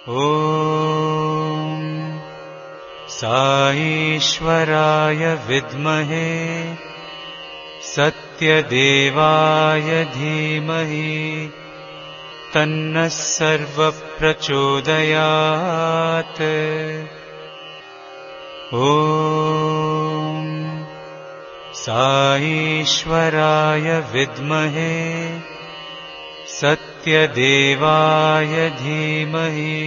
ॐ साईश्वराय विद्महे सत्यदेवाय धीमहि तन्नः सर्वः प्रचोदयात्। ॐ साईश्वराय विद्महे सत्यदेवाय धीमहि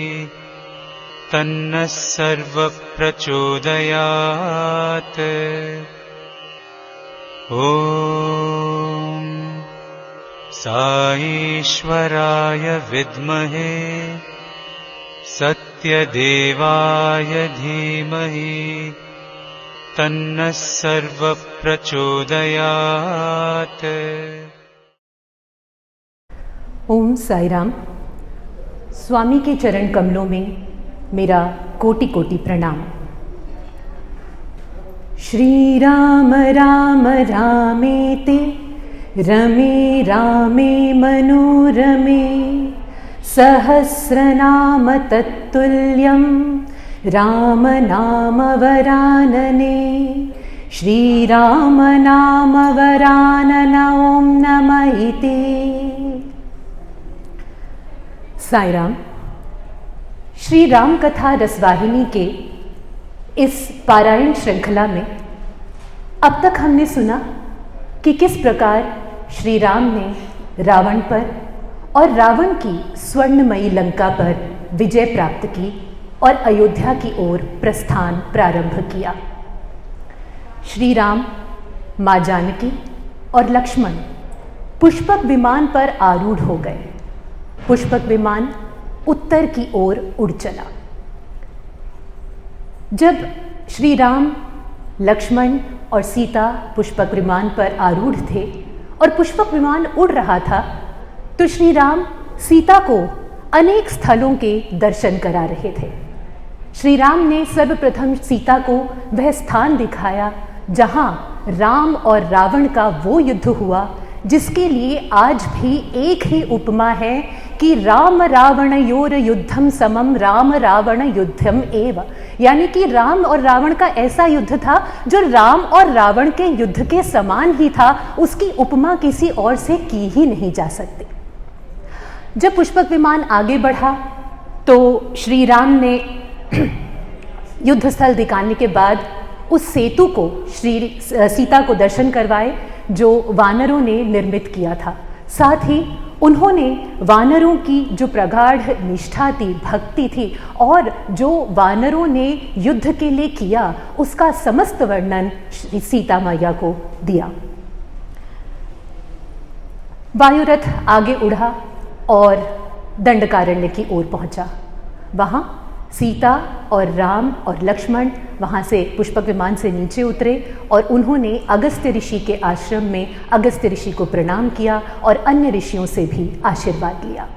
तन्नः सर्वः प्रचोदयात्। ॐ साईश्वराय विद्महे सत्यदेवाय धीमहि तन्नः सर्वः प्रचोदयात्। ओम साई राम। स्वामी के चरण कमलों में मेरा कोटि कोटि प्रणाम। श्री राम राम रामेति रमे रामे मनोरमे सहस्रनाम तत्तुल्यं राम नाम वरानने। श्री राम नाम वरानन ओम नमः इति। साई राम। श्री राम कथा रसवाहिनी के इस पारायण श्रृंखला में अब तक हमने सुना कि किस प्रकार श्री राम ने रावण पर और रावण की स्वर्णमयी लंका पर विजय प्राप्त की और अयोध्या की ओर प्रस्थान प्रारंभ किया। श्री राम, माँ जानकी और लक्ष्मण पुष्पक विमान पर आरूढ़ हो गए। पुष्पक विमान उत्तर की ओर उड़ चला। जब श्री राम, लक्ष्मण और सीता पुष्पक विमान पर आरूढ़ थे और पुष्पक विमान उड़ रहा था, तो श्री राम सीता को अनेक स्थलों के दर्शन करा रहे थे। श्री राम ने सर्वप्रथम सीता को वह स्थान दिखाया जहां राम और रावण का वो युद्ध हुआ जिसके लिए आज भी एक ही उपमा है कि राम रावणयोर युद्धम समम राम रावण युद्धम एव। यानी कि राम और रावण का ऐसा युद्ध था जो राम और रावण के युद्ध के समान ही था। उसकी उपमा किसी और से की ही नहीं जा सकती। जब पुष्पक विमान आगे बढ़ा तो श्री राम ने युद्ध स्थल दिखाने के बाद उस सेतु को श्री सीता को दर्शन करवाए जो वानरों ने निर्मित किया था। साथ ही उन्होंने वानरों की जो प्रगाढ़ निष्ठा थी, भक्ति थी और जो वानरों ने युद्ध के लिए किया उसका समस्त वर्णन श्री सीता मैया को दिया। वायुरथ आगे उड़ा और दंडकारण्य की ओर पहुंचा। वहां सीता और राम और लक्ष्मण वहाँ से पुष्पक विमान से नीचे उतरे और उन्होंने अगस्त्य ऋषि के आश्रम में अगस्त्य ऋषि को प्रणाम किया और अन्य ऋषियों से भी आशीर्वाद लिया।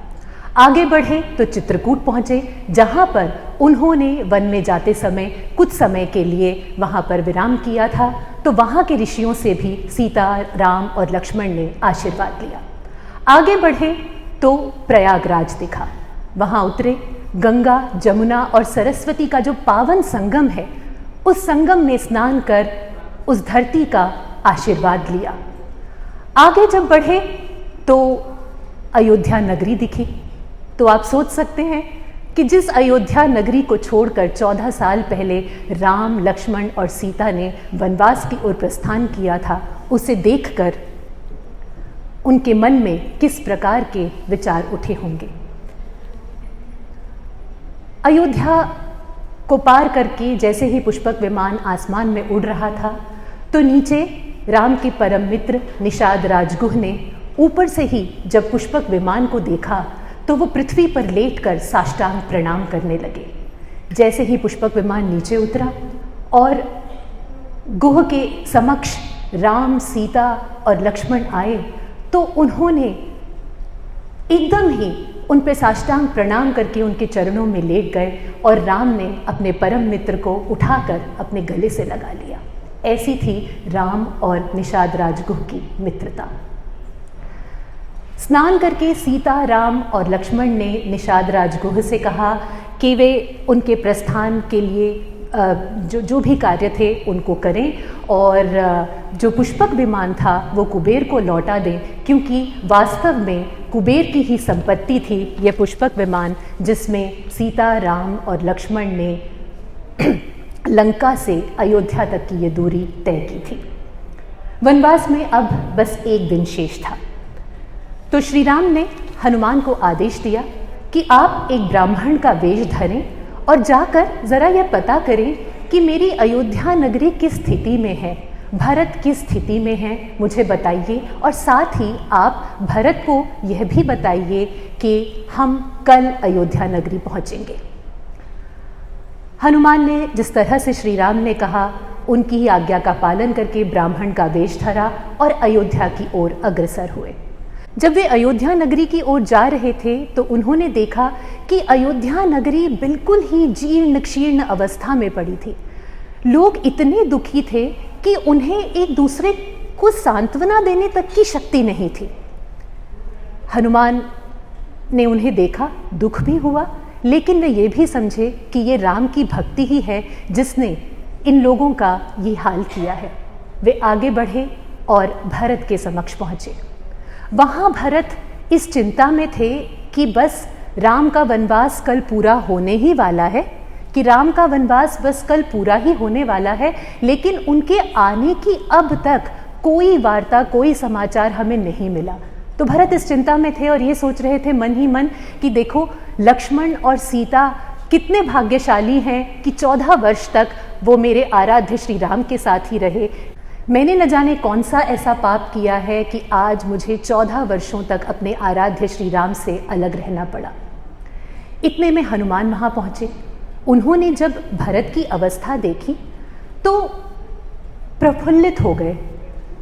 आगे बढ़े तो चित्रकूट पहुँचे जहाँ पर उन्होंने वन में जाते समय कुछ समय के लिए वहाँ पर विराम किया था। तो वहाँ के ऋषियों से भी सीता, राम और लक्ष्मण ने आशीर्वाद लिया। आगे बढ़े तो प्रयागराज दिखा। वहाँ उतरे। गंगा, जमुना और सरस्वती का जो पावन संगम है उस संगम में स्नान कर उस धरती का आशीर्वाद लिया। आगे जब बढ़े तो अयोध्या नगरी दिखी। तो आप सोच सकते हैं कि जिस अयोध्या नगरी को छोड़कर 14 साल पहले राम, लक्ष्मण और सीता ने वनवास की ओर प्रस्थान किया था, उसे देखकर उनके मन में किस प्रकार के विचार उठे होंगे। अयोध्या को पार करके जैसे ही पुष्पक विमान आसमान में उड़ रहा था तो नीचे राम के परम मित्र निषाद राजगुह ने ऊपर से ही जब पुष्पक विमान को देखा तो वो पृथ्वी पर लेटकर साष्टांग प्रणाम करने लगे। जैसे ही पुष्पक विमान नीचे उतरा और गुह के समक्ष राम, सीता और लक्ष्मण आए तो उन्होंने एकदम ही उन पे साष्टांग प्रणाम करके उनके चरणों में लेट गए और राम ने अपने परम मित्र को उठाकर अपने गले से लगा लिया। ऐसी थी राम और निषाद राजगुह की मित्रता। स्नान करके सीता, राम और लक्ष्मण ने निषाद राजगुह से कहा कि वे उनके प्रस्थान के लिए जो भी कार्य थे उनको करें और जो पुष्पक विमान था वो कुबेर को लौटा दें, क्योंकि वास्तव में कुबेर की ही संपत्ति थी यह पुष्पक विमान, जिसमें सीता, राम और लक्ष्मण ने लंका से अयोध्या तक की ये दूरी तय की थी। वनवास में अब बस एक दिन शेष था, तो श्री राम ने हनुमान को आदेश दिया कि आप एक ब्राह्मण का वेश धरें और जाकर ज़रा यह पता करें कि मेरी अयोध्या नगरी किस स्थिति में है, भरत किस स्थिति में है, मुझे बताइए। और साथ ही आप भरत को यह भी बताइए कि हम कल अयोध्या नगरी पहुँचेंगे। हनुमान ने जिस तरह से श्री राम ने कहा, उनकी ही आज्ञा का पालन करके ब्राह्मण का वेश धरा और अयोध्या की ओर अग्रसर हुए। जब वे अयोध्या नगरी की ओर जा रहे थे तो उन्होंने देखा कि अयोध्या नगरी बिल्कुल ही जीर्ण क्षीर्ण अवस्था में पड़ी थी। लोग इतने दुखी थे कि उन्हें एक दूसरे को सांत्वना देने तक की शक्ति नहीं थी। हनुमान ने उन्हें देखा, दुख भी हुआ, लेकिन वे ये भी समझे कि ये राम की भक्ति ही है जिसने इन लोगों का ये हाल किया है। वे आगे बढ़े और भरत के समक्ष पहुँचे। वहाँ भरत इस चिंता में थे कि बस राम का वनवास कल पूरा होने ही वाला है, कि राम का वनवास बस कल पूरा ही होने वाला है, लेकिन उनके आने की अब तक कोई वार्ता, कोई समाचार हमें नहीं मिला। तो भरत इस चिंता में थे और ये सोच रहे थे मन ही मन कि देखो लक्ष्मण और सीता कितने भाग्यशाली हैं कि 14 वर्ष तक वो मेरे आराध्य श्री राम के साथ ही रहे। मैंने न जाने कौन सा ऐसा पाप किया है कि आज मुझे 14 वर्षों तक अपने आराध्य श्री राम से अलग रहना पड़ा। इतने में हनुमान वहाँ पहुँचे। उन्होंने जब भरत की अवस्था देखी तो प्रफुल्लित हो गए,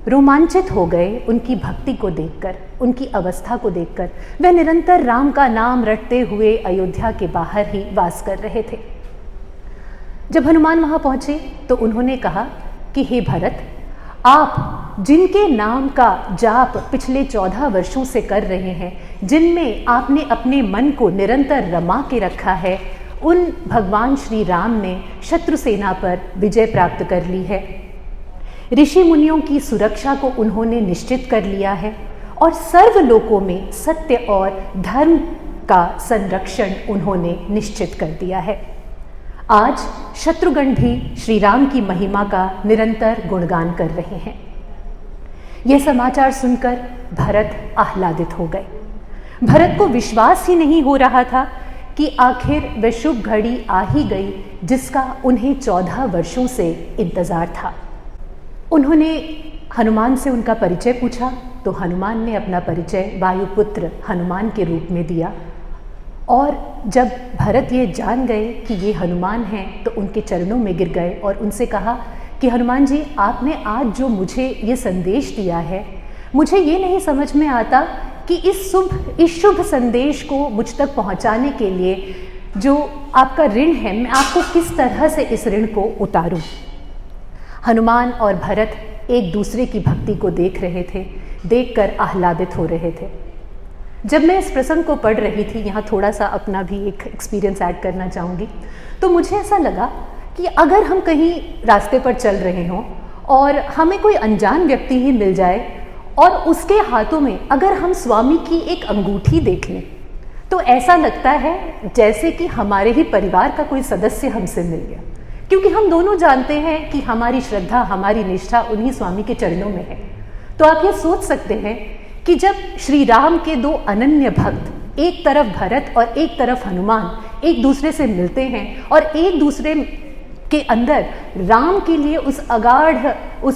रोमांचित हो गए उनकी भक्ति को देखकर, उनकी अवस्था को देखकर। वे निरंतर राम का नाम रटते हुए अयोध्या के बाहर ही वास कर रहे थे। जब हनुमान वहाँ पहुँचे तो उन्होंने कहा कि हे भरत, आप जिनके नाम का जाप पिछले 14 वर्षों से कर रहे हैं, जिनमें आपने अपने मन को निरंतर रमा के रखा है, उन भगवान श्री राम ने शत्रु सेना पर विजय प्राप्त कर ली है। ऋषि मुनियों की सुरक्षा को उन्होंने निश्चित कर लिया है और सर्वलोकों में सत्य और धर्म का संरक्षण उन्होंने निश्चित कर दिया है। आज शत्रुगण भी श्री राम की महिमा का निरंतर गुणगान कर रहे हैं। यह समाचार सुनकर भरत आह्लादित हो गए। भरत को विश्वास ही नहीं हो रहा था कि आखिर वह शुभ घड़ी आ ही गई जिसका उन्हें 14 वर्षों से इंतजार था। उन्होंने हनुमान से उनका परिचय पूछा तो हनुमान ने अपना परिचय वायुपुत्र हनुमान के रूप में दिया। और जब भरत ये जान गए कि ये हनुमान हैं तो उनके चरणों में गिर गए और उनसे कहा कि हनुमान जी, आपने आज जो मुझे ये संदेश दिया है, मुझे ये नहीं समझ में आता कि इस शुभ संदेश को मुझ तक पहुंचाने के लिए जो आपका ऋण है, मैं आपको किस तरह से इस ऋण को उतारूं। हनुमान और भरत एक दूसरे की भक्ति को देख रहे थे, देखकर आह्लादित हो रहे थे। जब मैं इस प्रसंग को पढ़ रही थी, यहाँ थोड़ा सा अपना भी एक एक्सपीरियंस ऐड करना चाहूँगी, तो मुझे ऐसा लगा कि अगर हम कहीं रास्ते पर चल रहे हों और हमें कोई अनजान व्यक्ति ही मिल जाए और उसके हाथों में अगर हम स्वामी की एक अंगूठी देख लें तो ऐसा लगता है जैसे कि हमारे ही परिवार का कोई सदस्य हमसे मिल गया, क्योंकि हम दोनों जानते हैं कि हमारी श्रद्धा, हमारी निष्ठा उन्हीं स्वामी के चरणों में है। तो आप ये सोच सकते हैं कि जब श्री राम के दो अनन्य भक्त, एक तरफ भरत और एक तरफ हनुमान, एक दूसरे से मिलते हैं और एक दूसरे के अंदर राम के लिए उस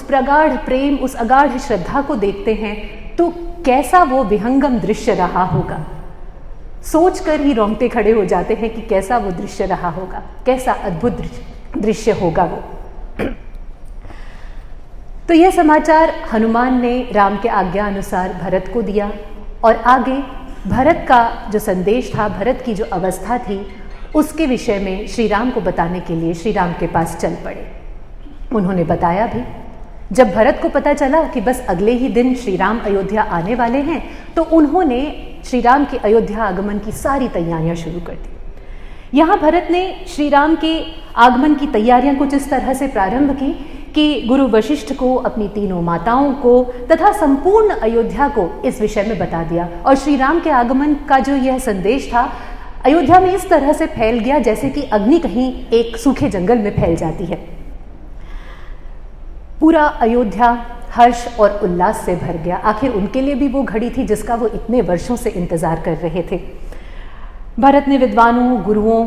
प्रगाढ़ प्रेम, उस अगाढ़ श्रद्धा को देखते हैं, तो कैसा वो विहंगम दृश्य रहा होगा। सोचकर ही रोंगटे खड़े हो जाते हैं कि कैसा वो दृश्य रहा होगा, कैसा अद्भुत दृश्य होगा वो। तो यह समाचार हनुमान ने राम के आज्ञा अनुसार भरत को दिया और आगे भरत का जो संदेश था, भरत की जो अवस्था थी, उसके विषय में श्री राम को बताने के लिए श्री राम के पास चल पड़े। उन्होंने बताया भी। जब भरत को पता चला कि बस अगले ही दिन श्री राम अयोध्या आने वाले हैं, तो उन्होंने श्री राम के अयोध्या आगमन की सारी तैयारियां शुरू कर दी। यहाँ भरत ने श्री राम के आगमन की तैयारियां कुछ इस तरह से प्रारंभ की कि गुरु वशिष्ठ को, अपनी तीनों माताओं को तथा संपूर्ण अयोध्या को इस विषय में बता दिया। और श्री राम के आगमन का जो यह संदेश था अयोध्या में इस तरह से फैल गया जैसे कि अग्नि कहीं एक सूखे जंगल में फैल जाती है। पूरा अयोध्या हर्ष और उल्लास से भर गया। आखिर उनके लिए भी वो घड़ी थी जिसका वो इतने वर्षों से इंतजार कर रहे थे। भरत ने विद्वानों, गुरुओं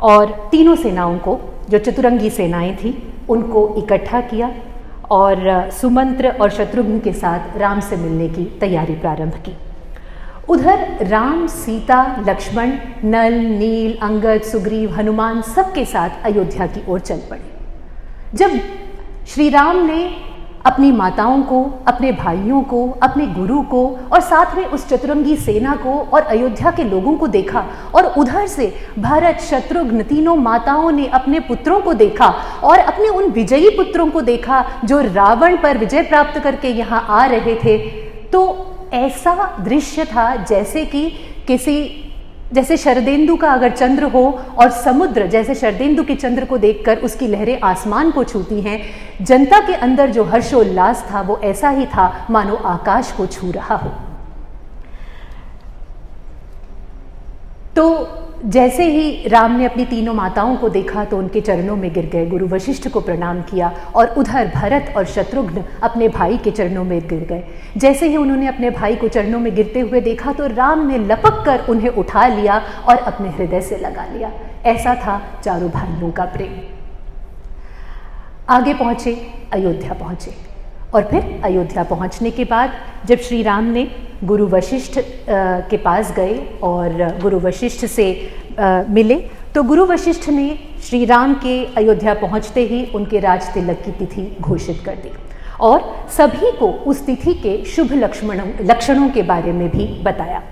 और तीनों सेनाओं को, जो चतुरंगी सेनाएं थी, उनको इकट्ठा किया और सुमंत्र और शत्रुघ्न के साथ राम से मिलने की तैयारी प्रारंभ की। उधर राम, सीता, लक्ष्मण, नल, नील, अंगद, सुग्रीव, हनुमान सबके साथ अयोध्या की ओर चल पड़े। जब श्री राम ने अपनी माताओं को, अपने भाइयों को, अपने गुरु को और साथ में उस चतुरंगी सेना को और अयोध्या के लोगों को देखा और उधर से भरत, शत्रुघ्न तीनों माताओं ने अपने पुत्रों को देखा और अपने उन विजयी पुत्रों को देखा जो रावण पर विजय प्राप्त करके यहाँ आ रहे थे, तो ऐसा दृश्य था जैसे शरदेंदु का अगर चंद्र हो और समुद्र जैसे शरदेंदु के चंद्र को देखकर उसकी लहरें आसमान को छूती हैं। जनता के अंदर जो हर्षोल्लास था वो ऐसा ही था मानो आकाश को छू रहा हो। तो जैसे ही राम ने अपनी तीनों माताओं को देखा तो उनके चरणों में गिर गए, गुरु वशिष्ठ को प्रणाम किया और उधर भरत और शत्रुघ्न अपने भाई के चरणों में गिर गए। जैसे ही उन्होंने अपने भाई को चरणों में गिरते हुए देखा तो राम ने लपक कर उन्हें उठा लिया और अपने हृदय से लगा लिया। ऐसा था चारों भाइयों का प्रेम। आगे पहुंचे, अयोध्या पहुंचे और फिर अयोध्या पहुंचने के बाद जब श्री राम ने गुरु वशिष्ठ के पास गए और गुरु वशिष्ठ से मिले तो गुरु वशिष्ठ ने श्री राम के अयोध्या पहुंचते ही उनके राज तिलक की तिथि घोषित कर दी और सभी को उस तिथि के शुभ लक्षणों के बारे में भी बताया।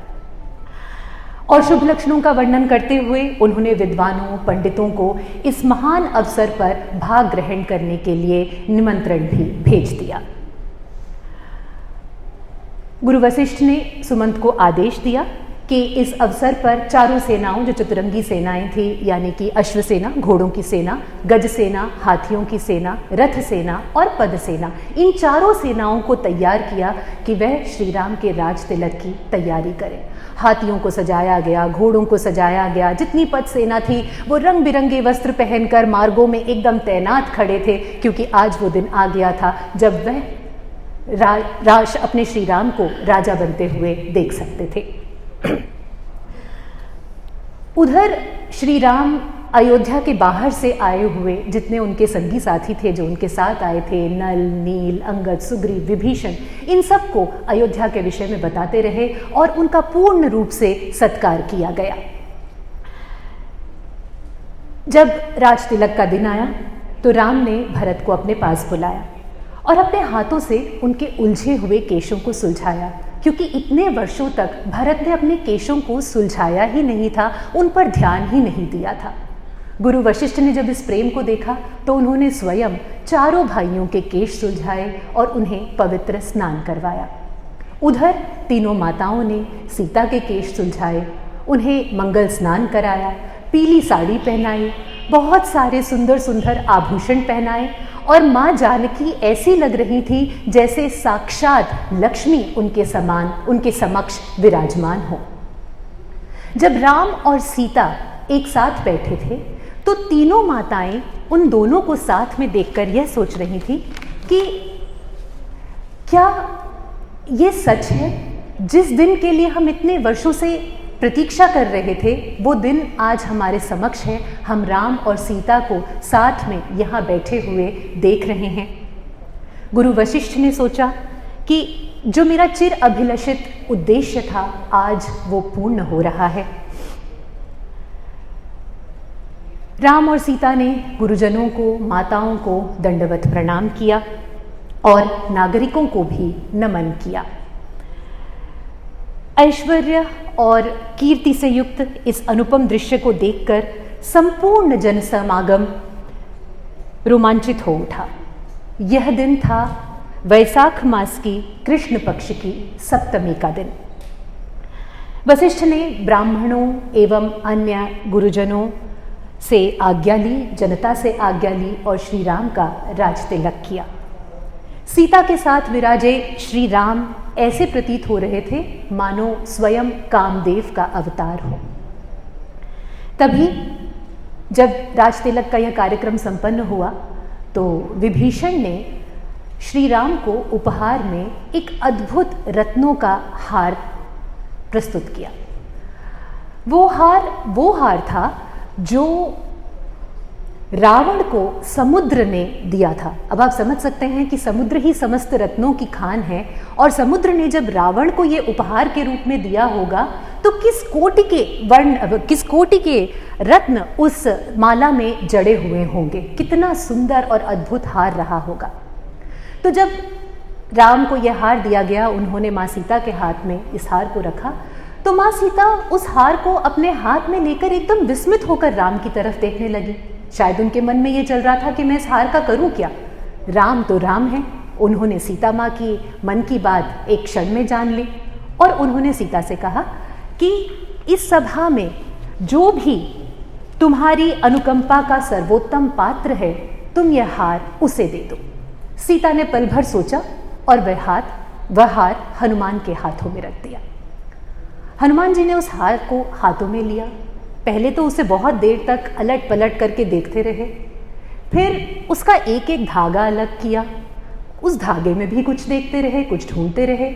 और शुभ लक्षणों का वर्णन करते हुए उन्होंने विद्वानों, पंडितों को इस महान अवसर पर भाग ग्रहण करने के लिए निमंत्रण भी भेज दिया। गुरु वशिष्ठ ने सुमंत को आदेश दिया कि इस अवसर पर चारों सेनाओं, जो चतुरंगी सेनाएं थी यानी कि अश्व सेना, घोड़ों की सेना, गज सेना, हाथियों की सेना, रथ सेना और पद सेना, इन चारों सेनाओं को तैयार किया कि वह श्री राम के राज तिलक की तैयारी करें। हाथियों को सजाया गया, घोड़ों को सजाया गया, जितनी पद सेना थी वो रंग बिरंगे वस्त्र पहनकर मार्गों में एकदम तैनात खड़े थे, क्योंकि आज वो दिन आ गया था जब वह अपने श्री राम को राजा बनते हुए देख सकते थे। उधर श्री राम अयोध्या के बाहर से आए हुए जितने उनके संगी साथी थे, जो उनके साथ आए थे, नल, नील, अंगद, सुग्रीव, विभीषण, इन सबको अयोध्या के विषय में बताते रहे और उनका पूर्ण रूप से सत्कार किया गया। जब राज तिलक का दिन आया तो राम ने भरत को अपने पास बुलाया और अपने हाथों से उनके उलझे हुए केशों को सुलझाया, क्योंकि इतने वर्षों तक भरत ने अपने केशों को सुलझाया ही नहीं था, उन पर ध्यान ही नहीं दिया था। गुरु वशिष्ठ ने जब इस प्रेम को देखा तो उन्होंने स्वयं चारों भाइयों के केश सुलझाए और उन्हें पवित्र स्नान करवाया। उधर तीनों माताओं ने सीता के केश सुलझाए, उन्हें मंगल स्नान कराया, पीली साड़ी पहनाई, बहुत सारे सुंदर सुंदर आभूषण पहनाए और माँ जानकी ऐसी लग रही थी जैसे साक्षात लक्ष्मी उनके समान, उनके समक्ष विराजमान हो। जब राम और सीता एक साथ बैठे थे तो तीनों माताएं उन दोनों को साथ में देखकर यह सोच रही थी कि क्या ये सच है, जिस दिन के लिए हम इतने वर्षों से प्रतीक्षा कर रहे थे वो दिन आज हमारे समक्ष है। हम राम और सीता को साथ में यहाँ बैठे हुए देख रहे हैं। गुरु वशिष्ठ ने सोचा कि जो मेरा चिर अभिलषित उद्देश्य था आज वो पूर्ण हो रहा है। राम और सीता ने गुरुजनों को, माताओं को दंडवत प्रणाम किया और नागरिकों को भी नमन किया। ऐश्वर्य और कीर्ति से युक्त इस अनुपम दृश्य को देखकर संपूर्ण जनसमागम रोमांचित हो उठा। यह दिन था वैशाख मास की कृष्ण पक्ष की सप्तमी का दिन। वशिष्ठ ने ब्राह्मणों एवं अन्य गुरुजनों से आज्ञा ली, जनता से आज्ञा ली और श्री राम का राज तिलक किया। सीता के साथ विराजे श्री राम ऐसे प्रतीत हो रहे थे मानो स्वयं कामदेव का अवतार हो। तभी जब राज तिलक का यह कार्यक्रम संपन्न हुआ तो विभीषण ने श्री राम को उपहार में एक अद्भुत रत्नों का हार प्रस्तुत किया। वो हार था जो रावण को समुद्र ने दिया था। अब आप समझ सकते हैं कि समुद्र ही समस्त रत्नों की खान है, और समुद्र ने जब रावण को ये उपहार के रूप में दिया होगा तो किस कोटि के रत्न उस माला में जड़े हुए होंगे, कितना सुंदर और अद्भुत हार रहा होगा। तो जब राम को यह हार दिया गया, उन्होंने माँ सीता के हाथ में इस हार को रखा, तो माँ सीता उस हार को अपने हाथ में लेकर एकदम विस्मित होकर राम की तरफ देखने लगी। शायद उनके मन में ये चल रहा था कि मैं इस हार का करूं क्या। राम तो राम है, उन्होंने सीता माँ की मन की बात एक क्षण में जान ली और उन्होंने सीता से कहा कि इस सभा में जो भी तुम्हारी अनुकंपा का सर्वोत्तम पात्र है, तुम यह हार उसे दे दो। सीता ने पल भर सोचा और वह हार हनुमान के हाथों में रख दिया। हनुमान जी ने उस हार को हाथों में लिया। पहले तो उसे बहुत देर तक अलट पलट करके देखते रहे, फिर उसका एक एक धागा अलग किया, उस धागे में भी कुछ देखते रहे, कुछ ढूंढते रहे,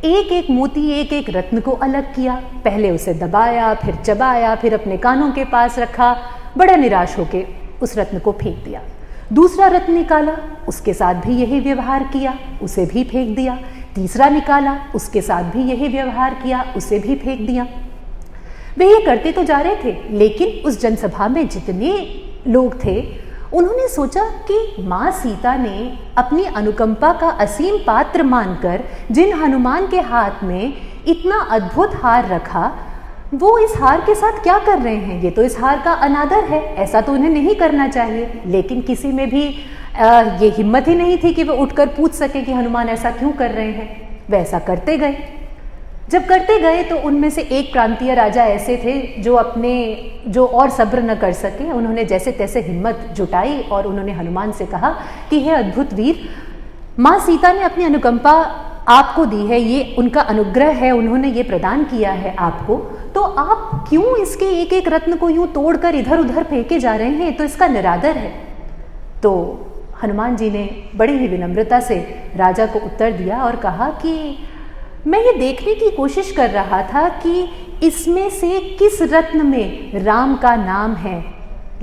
एक एक मोती एक एक रत्न को अलग किया, पहले उसे दबाया, फिर चबाया, फिर अपने कानों के पास रखा, बड़ा निराश होके उस रत्न को फेंक दिया। दूसरा रत्न निकाला, उसके साथ भी यही व्यवहार किया, उसे भी फेंक दिया। तीसरा निकाला, उसके साथ भी यही व्यवहार किया, उसे भी फेंक दिया। वे ये करते तो जा रहे थे, लेकिन उस जनसभा में जितने लोग थे उन्होंने सोचा कि माँ सीता ने अपनी अनुकंपा का असीम पात्र मानकर जिन हनुमान के हाथ में इतना अद्भुत हार रखा, वो इस हार के साथ क्या कर रहे हैं। ये तो इस हार का अनादर है, ऐसा तो उन्हें नहीं करना चाहिए। लेकिन किसी में भी ये हिम्मत ही नहीं थी कि वो उठकर पूछ सके कि हनुमान ऐसा क्यों कर रहे हैं। वे ऐसा करते गए। जब करते गए तो उनमें से एक प्रांतीय राजा ऐसे थे जो और सब्र न कर सके। उन्होंने जैसे तैसे हिम्मत जुटाई और उन्होंने हनुमान से कहा कि हे अद्भुत वीर, माँ सीता ने अपनी अनुकंपा आपको दी है, ये उनका अनुग्रह है, उन्होंने ये प्रदान किया है आपको, तो आप क्यों इसके एक एक रत्न को यूं तोड़कर इधर उधर फेंके जा रहे हैं, तो इसका निरादर है। तो हनुमान जी ने बड़ी ही विनम्रता से राजा को उत्तर दिया और कहा कि मैं ये देखने की कोशिश कर रहा था कि इसमें से किस रत्न में राम का नाम है,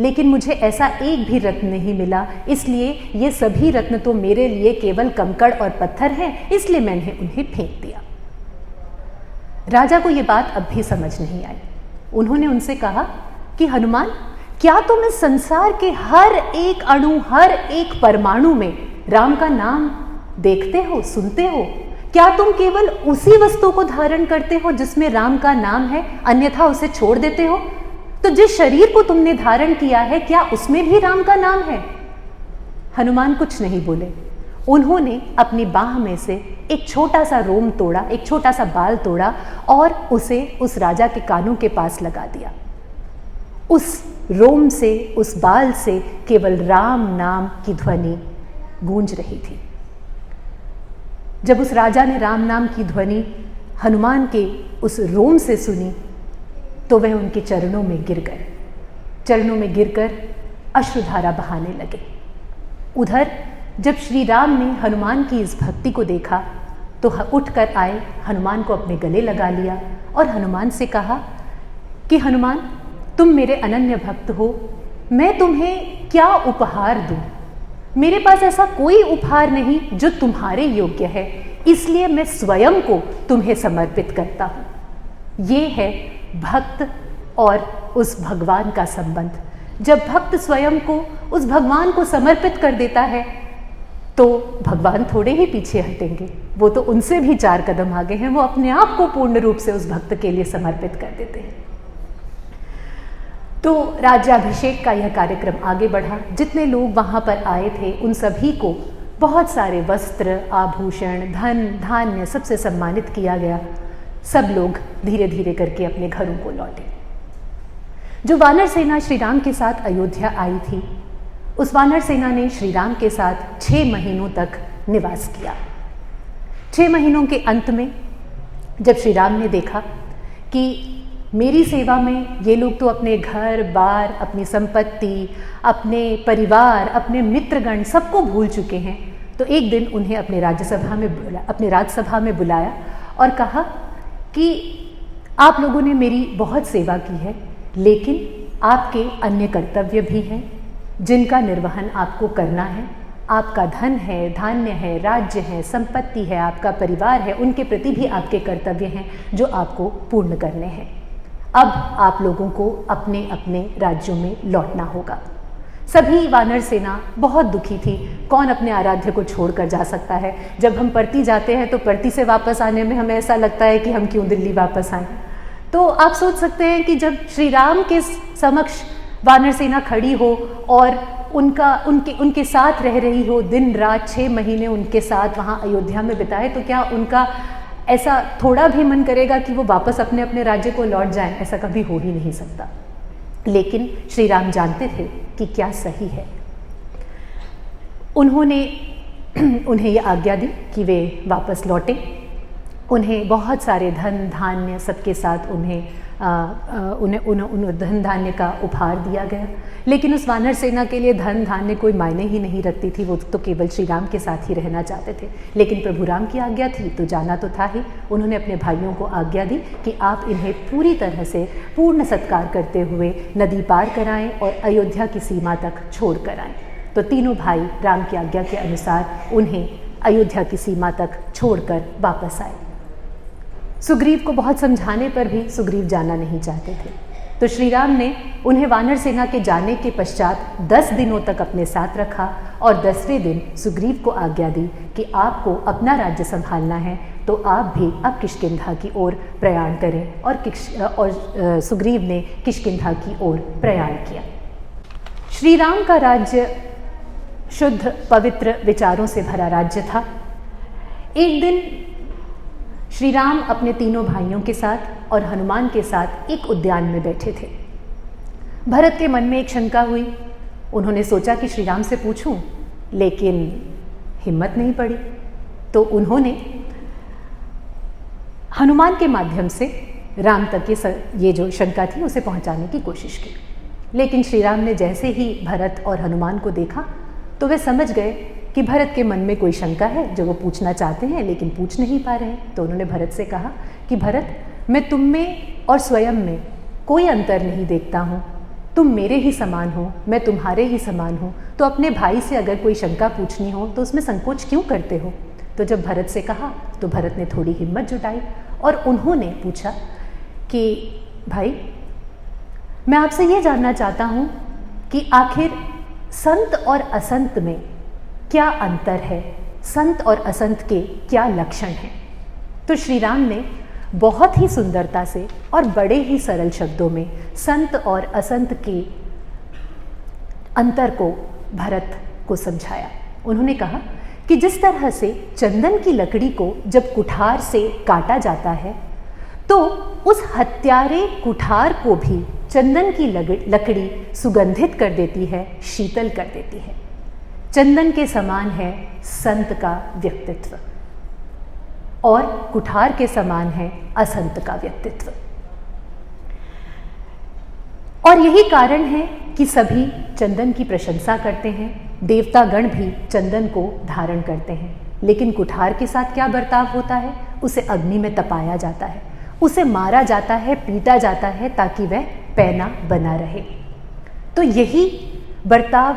लेकिन मुझे ऐसा एक भी रत्न नहीं मिला, इसलिए ये सभी रत्न तो मेरे लिए केवल कंकड़ और पत्थर हैं, इसलिए मैंने उन्हें फेंक दिया। राजा को ये बात अब भी समझ नहीं आई। उन्होंने उनसे कहा कि हनुमान, क्या तुम इस संसार के हर एक अणु, हर एक परमाणु में राम का नाम देखते हो, सुनते हो? क्या तुम केवल उसी वस्तु को धारण करते हो जिसमें राम का नाम है, अन्यथा उसे छोड़ देते हो? तो जिस शरीर को तुमने धारण किया है, क्या उसमें भी राम का नाम है? हनुमान कुछ नहीं बोले। उन्होंने अपनी बाह में से एक छोटा सा रोम तोड़ा, एक छोटा सा बाल तोड़ा और उसे उस राजा के कानों के पास लगा दिया। उस रोम से, उस बाल से केवल राम नाम की ध्वनि गूंज रही थी। जब उस राजा ने राम नाम की ध्वनि हनुमान के उस रोम से सुनी तो वह उनके चरणों में गिर गए। चरणों में गिरकर अश्रुधारा बहाने लगे। उधर जब श्री राम ने हनुमान की इस भक्ति को देखा तो उठकर आए, हनुमान को अपने गले लगा लिया और हनुमान से कहा कि हनुमान, तुम मेरे अनन्य भक्त हो, मैं तुम्हें क्या उपहार दूं? मेरे पास ऐसा कोई उपहार नहीं जो तुम्हारे योग्य है, इसलिए मैं स्वयं को तुम्हें समर्पित करता हूं। ये है भक्त और उस भगवान का संबंध। जब भक्त स्वयं को उस भगवान को समर्पित कर देता है तो भगवान थोड़े ही पीछे हटेंगे, वो तो उनसे भी 4 कदम आगे हैं। वो अपने आप को पूर्ण रूप से उस भक्त के लिए समर्पित कर देते हैं। तो राज्याभिषेक का यह कार्यक्रम आगे बढ़ा। जितने लोग वहाँ पर आए थे उन सभी को बहुत सारे वस्त्र, आभूषण, धन, धान्य सबसे सम्मानित किया गया। सब लोग धीरे धीरे करके अपने घरों को लौटे। जो वानर सेना श्री राम के साथ अयोध्या आई थी, उस वानर सेना ने श्री राम के साथ 6 महीनों तक निवास किया। 6 महीनों के अंत में जब श्री राम ने देखा कि मेरी सेवा में ये लोग तो अपने घर बार, अपनी संपत्ति, अपने परिवार, अपने मित्रगण सबको भूल चुके हैं, तो एक दिन उन्हें अपने राज्यसभा में बुलाया और कहा कि आप लोगों ने मेरी बहुत सेवा की है, लेकिन आपके अन्य कर्तव्य भी हैं जिनका निर्वहन आपको करना है। आपका धन है, धान्य है, राज्य है, संपत्ति है, आपका परिवार है, उनके प्रति भी आपके कर्तव्य हैं जो आपको पूर्ण करने हैं। अब आप लोगों को अपने अपने राज्यों में लौटना होगा। सभी वानर सेना बहुत दुखी थी। कौन अपने आराध्य को छोड़कर जा सकता है? जब हम परती जाते हैं तो परती से वापस आने में हमें ऐसा लगता है कि हम क्यों दिल्ली वापस आए। तो आप सोच सकते हैं कि जब श्री राम के समक्ष वानर सेना खड़ी हो और उनके साथ रह रही हो, दिन रात 6 महीने उनके साथ वहाँ अयोध्या में बिताए, तो क्या उनका ऐसा थोड़ा भी मन करेगा कि वो वापस अपने अपने राज्य को लौट जाएं? ऐसा कभी हो ही नहीं सकता। लेकिन श्री राम जानते थे कि क्या सही है। उन्होंने उन्हें ये आज्ञा दी कि वे वापस लौटें। उन्हें बहुत सारे धन धान्य सबके साथ उन्हें धन धान्य का उपहार दिया गया। लेकिन उस वानर सेना के लिए धन धान्य कोई मायने ही नहीं रखती थी। वो तो केवल श्री राम के साथ ही रहना चाहते थे। लेकिन प्रभु राम की आज्ञा थी तो जाना तो था ही। उन्होंने अपने भाइयों को आज्ञा दी कि आप इन्हें पूरी तरह से पूर्ण सत्कार करते हुए नदी पार कराएं और अयोध्या की सीमा तक छोड़ कर आएं। तो तीनों भाई राम की आज्ञा के अनुसार उन्हें अयोध्या की सीमा तक छोड़कर वापस आए। सुग्रीव को बहुत समझाने पर भी सुग्रीव जाना नहीं चाहते थे। तो श्री राम ने उन्हें वानर सेना के जाने के पश्चात 10 दिनों तक अपने साथ रखा और 10वें दिन सुग्रीव को आज्ञा दी कि आपको अपना राज्य संभालना है तो आप भी अब किष्किंधा की ओर प्रयाण करें। और सुग्रीव ने किष्किंधा की ओर प्रयाण किया। श्री राम का राज्य शुद्ध पवित्र विचारों से भरा राज्य था। एक दिन श्री राम अपने तीनों भाइयों के साथ और हनुमान के साथ एक उद्यान में बैठे थे। भरत के मन में एक शंका हुई। उन्होंने सोचा कि श्री राम से पूछूं, लेकिन हिम्मत नहीं पड़ी। तो उन्होंने हनुमान के माध्यम से राम तक ये जो शंका थी उसे पहुंचाने की कोशिश की। लेकिन श्री राम ने जैसे ही भरत और हनुमान को देखा तो वे समझ गए कि भरत के मन में कोई शंका है जो वो पूछना चाहते हैं लेकिन पूछ नहीं पा रहे हैं। तो उन्होंने भरत से कहा कि भरत, मैं तुम में और स्वयं में कोई अंतर नहीं देखता हूँ। तुम मेरे ही समान हो, मैं तुम्हारे ही समान हूँ। तो अपने भाई से अगर कोई शंका पूछनी हो तो उसमें संकोच क्यों करते हो? तो जब भरत से कहा तो भरत ने थोड़ी हिम्मत जुटाई और उन्होंने पूछा कि भाई, मैं आपसे ये जानना चाहता हूँ कि आखिर संत और असंत में क्या अंतर है? संत और असंत के क्या लक्षण हैं? तो श्री राम ने बहुत ही सुंदरता से और बड़े ही सरल शब्दों में संत और असंत के अंतर को भरत को समझाया। उन्होंने कहा कि जिस तरह से चंदन की लकड़ी को जब कुठार से काटा जाता है तो उस हत्यारे कुठार को भी चंदन की लकड़ी सुगंधित कर देती है, शीतल कर देती है। चंदन के समान है संत का व्यक्तित्व और कुठार के समान है असंत का व्यक्तित्व। और यही कारण है कि सभी चंदन की प्रशंसा करते हैं। देवतागण भी चंदन को धारण करते हैं। लेकिन कुठार के साथ क्या बर्ताव होता है? उसे अग्नि में तपाया जाता है, उसे मारा जाता है, पीटा जाता है ताकि वह पैना बना रहे। तो यही बर्ताव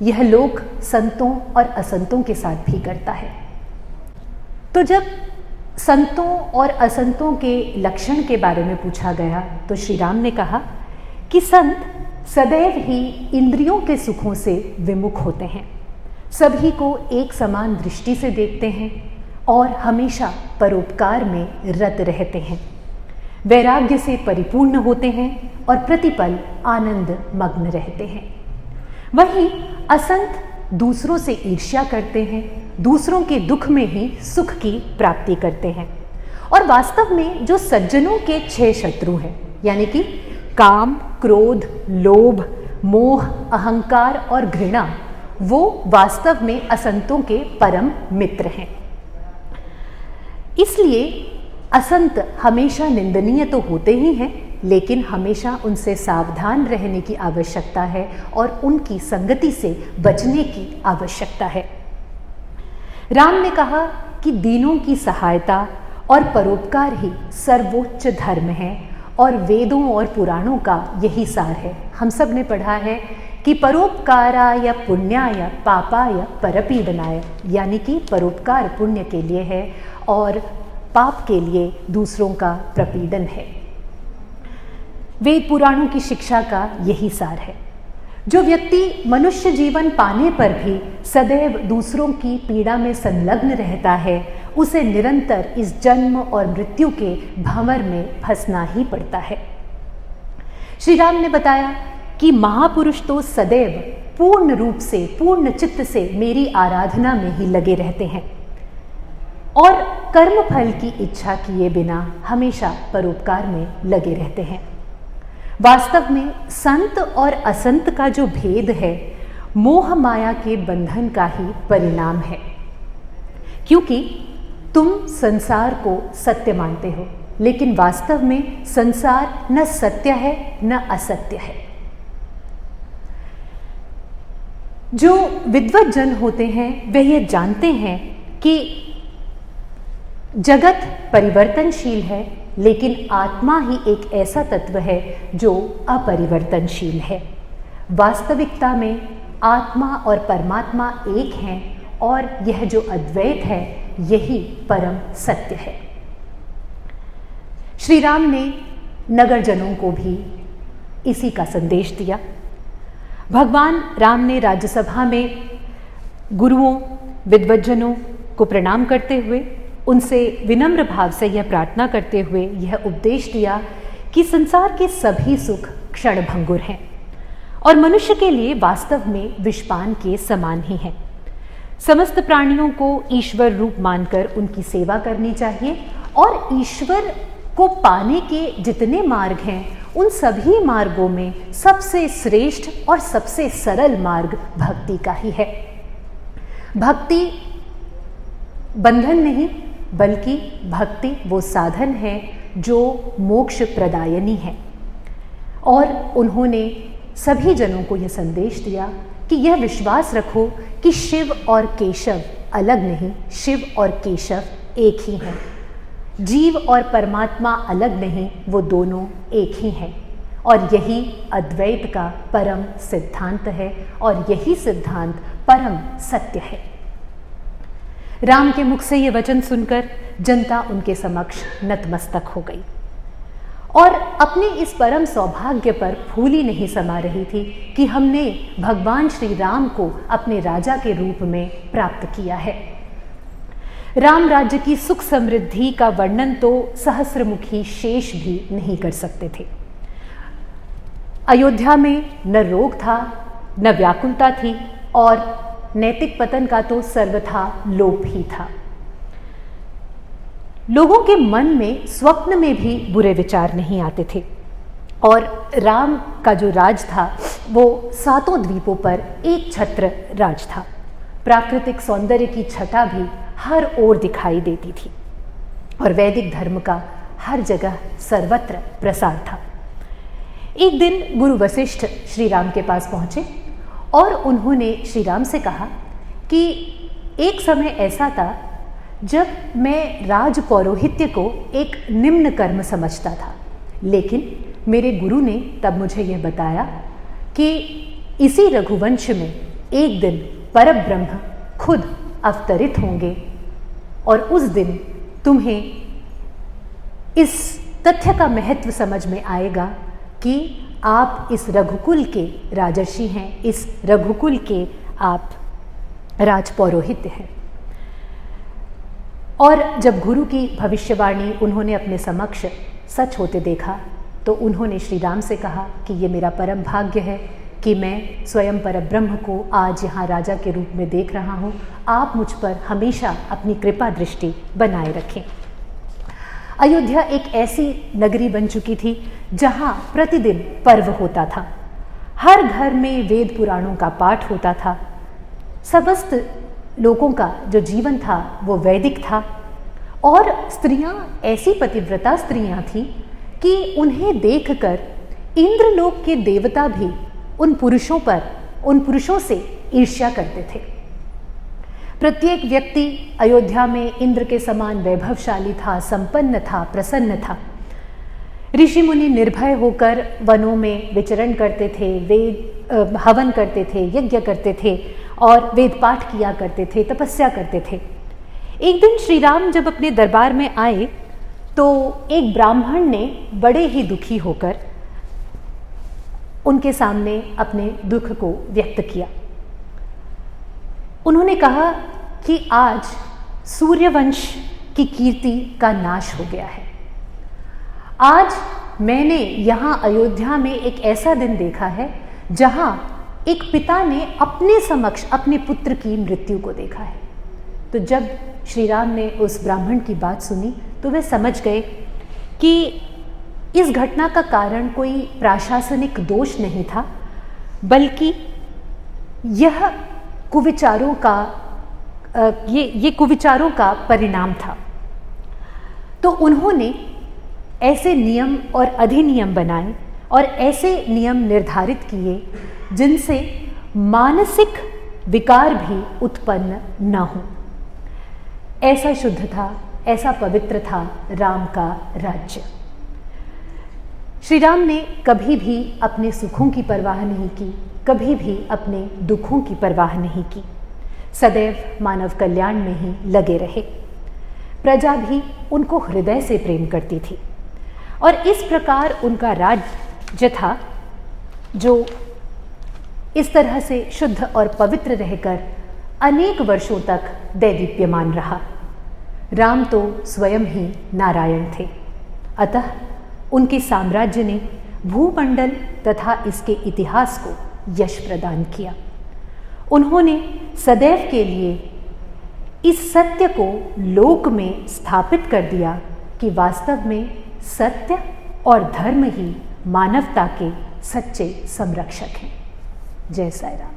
यह लोक संतों और असंतों के साथ भी करता है। तो जब संतों और असंतों के लक्षण के बारे में पूछा गया तो श्री राम ने कहा कि संत सदैव ही इंद्रियों के सुखों से विमुख होते हैं, सभी को एक समान दृष्टि से देखते हैं और हमेशा परोपकार में रत रहते हैं, वैराग्य से परिपूर्ण होते हैं और प्रतिपल आनंद मग्न रहते हैं। वहीं असंत दूसरों से ईर्ष्या करते हैं, दूसरों के दुख में ही सुख की प्राप्ति करते हैं और वास्तव में जो सज्जनों के 6 शत्रु हैं, यानी कि काम, क्रोध, लोभ, मोह, अहंकार और घृणा, वो वास्तव में असंतों के परम मित्र हैं। इसलिए असंत हमेशा निंदनीय तो होते ही हैं, लेकिन हमेशा उनसे सावधान रहने की आवश्यकता है और उनकी संगति से बचने की आवश्यकता है। राम ने कहा कि दीनों की सहायता और परोपकार ही सर्वोच्च धर्म है और वेदों और पुराणों का यही सार है। हम सब ने पढ़ा है कि परोपकाराय पुण्याय पापाय परपीडनाय, यानी कि परोपकार पुण्य के लिए है और पाप के लिए दूसरों का प्रपीड़न है। वेद पुराणों की शिक्षा का यही सार है। जो व्यक्ति मनुष्य जीवन पाने पर भी सदैव दूसरों की पीड़ा में संलग्न रहता है, उसे निरंतर इस जन्म और मृत्यु के भंवर में फंसना ही पड़ता है। श्री राम ने बताया कि महापुरुष तो सदैव पूर्ण रूप से, पूर्ण चित्त से मेरी आराधना में ही लगे रहते हैं और कर्म फल की इच्छा किए बिना हमेशा परोपकार में लगे रहते हैं। वास्तव में संत और असंत का जो भेद है, मोह माया के बंधन का ही परिणाम है, क्योंकि तुम संसार को सत्य मानते हो, लेकिन वास्तव में संसार न सत्य है न असत्य है। जो विद्वत जन होते हैं वे ये जानते हैं कि जगत परिवर्तनशील है, लेकिन आत्मा ही एक ऐसा तत्व है जो अपरिवर्तनशील है। वास्तविकता में आत्मा और परमात्मा एक हैं और यह जो अद्वैत है यही परम सत्य है। श्री राम ने नगरजनों को भी इसी का संदेश दिया। भगवान राम ने राज्यसभा में गुरुओं, विद्वज्जनों को प्रणाम करते हुए उनसे विनम्र भाव से यह प्रार्थना करते हुए यह उपदेश दिया कि संसार के सभी सुख क्षणभंगुर हैं और मनुष्य के लिए वास्तव में विषपान के समान ही हैं। समस्त प्राणियों को ईश्वर रूप मानकर उनकी सेवा करनी चाहिए और ईश्वर को पाने के जितने मार्ग हैं उन सभी मार्गों में सबसे श्रेष्ठ और सबसे सरल मार्ग भक्ति का ही है। भक्ति बंधन नहीं, बल्कि भक्ति वो साधन है जो मोक्ष प्रदायनी है। और उन्होंने सभी जनों को यह संदेश दिया कि यह विश्वास रखो कि शिव और केशव अलग नहीं, शिव और केशव एक ही हैं। जीव और परमात्मा अलग नहीं, वो दोनों एक ही हैं और यही अद्वैत का परम सिद्धांत है और यही सिद्धांत परम सत्य है। राम के मुख से ये वचन सुनकर जनता उनके समक्ष नतमस्तक हो गई और अपने इस परम सौभाग्य पर फूल ही नहीं समा रही थी कि हमने भगवान श्री राम को अपने राजा के रूप में प्राप्त किया है। राम राज्य की सुख समृद्धि का वर्णन तो सहस्रमुखी शेष भी नहीं कर सकते थे। अयोध्या में न रोग था, न व्याकुलता थी और नैतिक पतन का तो सर्वथा लोप ही था। लोगों के मन में स्वप्न में भी बुरे विचार नहीं आते थे और राम का जो राज था वो 7 द्वीपों पर एक छत्र राज था। प्राकृतिक सौंदर्य की छटा भी हर ओर दिखाई देती थी और वैदिक धर्म का हर जगह सर्वत्र प्रसार था। एक दिन गुरु वशिष्ठ श्री राम के पास पहुंचे और उन्होंने श्री राम से कहा कि एक समय ऐसा था जब मैं राज पौरोहित्य को एक निम्न कर्म समझता था, लेकिन मेरे गुरु ने तब मुझे यह बताया कि इसी रघुवंश में एक दिन परब्रह्म खुद अवतरित होंगे और उस दिन तुम्हें इस तथ्य का महत्व समझ में आएगा कि आप इस रघुकुल के राजर्षि हैं, इस रघुकुल के आप राजपौरोहित्य हैं। और जब गुरु की भविष्यवाणी उन्होंने अपने समक्ष सच होते देखा तो उन्होंने श्री राम से कहा कि ये मेरा परम भाग्य है कि मैं स्वयं परब्रह्म को आज यहाँ राजा के रूप में देख रहा हूँ। आप मुझ पर हमेशा अपनी कृपा दृष्टि बनाए रखें। अयोध्या एक ऐसी नगरी बन चुकी थी जहाँ प्रतिदिन पर्व होता था। हर घर में वेद पुराणों का पाठ होता था। समस्त लोगों का जो जीवन था वो वैदिक था और स्त्रियां ऐसी पतिव्रता स्त्रियां थीं कि उन्हें देखकर इंद्रलोक के देवता भी उन पुरुषों से ईर्ष्या करते थे। प्रत्येक व्यक्ति अयोध्या में इंद्र के समान वैभवशाली था, संपन्न था, प्रसन्न था। ऋषि मुनि निर्भय होकर वनों में विचरण करते थे, वेद हवन करते थे, यज्ञ करते थे और वेद पाठ किया करते थे, तपस्या करते थे। एक दिन श्री राम जब अपने दरबार में आए तो एक ब्राह्मण ने बड़े ही दुखी होकर उनके सामने अपने दुख को व्यक्त किया। उन्होंने कहा कि आज सूर्यवंश की कीर्ति का नाश हो गया है। आज मैंने यहाँ अयोध्या में एक ऐसा दिन देखा है जहाँ एक पिता ने अपने समक्ष अपने पुत्र की मृत्यु को देखा है। तो जब श्री राम ने उस ब्राह्मण की बात सुनी तो वे समझ गए कि इस घटना का कारण कोई प्रशासनिक दोष नहीं था, बल्कि यह कुविचारों का ये कुविचारों का परिणाम था। तो उन्होंने ऐसे नियम और अधिनियम बनाए और ऐसे नियम निर्धारित किए जिनसे मानसिक विकार भी उत्पन्न न हो। ऐसा शुद्ध था, ऐसा पवित्र था राम का राज्य। श्री राम ने कभी भी अपने सुखों की परवाह नहीं की, कभी भी अपने दुखों की परवाह नहीं की। सदैव मानव कल्याण में ही लगे रहे। प्रजा भी उनको हृदय से प्रेम करती थी और इस प्रकार उनका राज्य था जो इस तरह से शुद्ध और पवित्र रहकर अनेक वर्षों तक दैदीप्यमान रहा। राम तो स्वयं ही नारायण थे, अतः उनके साम्राज्य ने भूमंडल तथा इसके इतिहास को यश प्रदान किया। उन्होंने सदैव के लिए इस सत्य को लोक में स्थापित कर दिया कि वास्तव में सत्य और धर्म ही मानवता के सच्चे संरक्षक हैं। जय साई राम।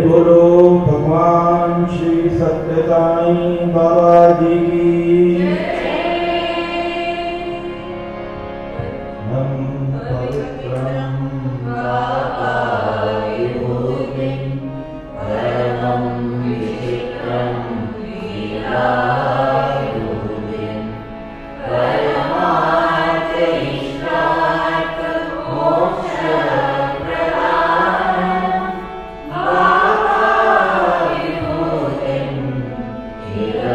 बोलो भगवान श्री सत्य साईं बाबा जी की। हम पवित्रम बाबा विभूतिं परमं विचित्रं लीलाविभूतिं परमार्थ इष्टार्थ मोक्षप्रदानं बाबा विभूतिं चिरमाश्रयामि।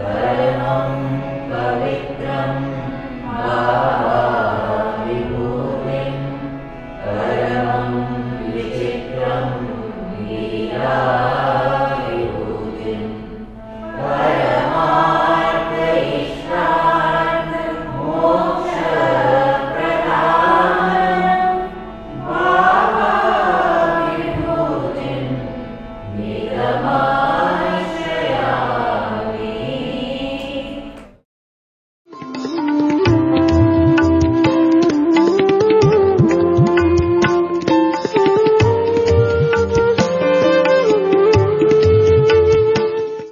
परमं पवित्रं बाबा विभूतिं परमं विचित्रं लीलाविभूतिं परमार्थ इष्टार्थ मोक्षप्रदानं बाबा विभूतिं निगमा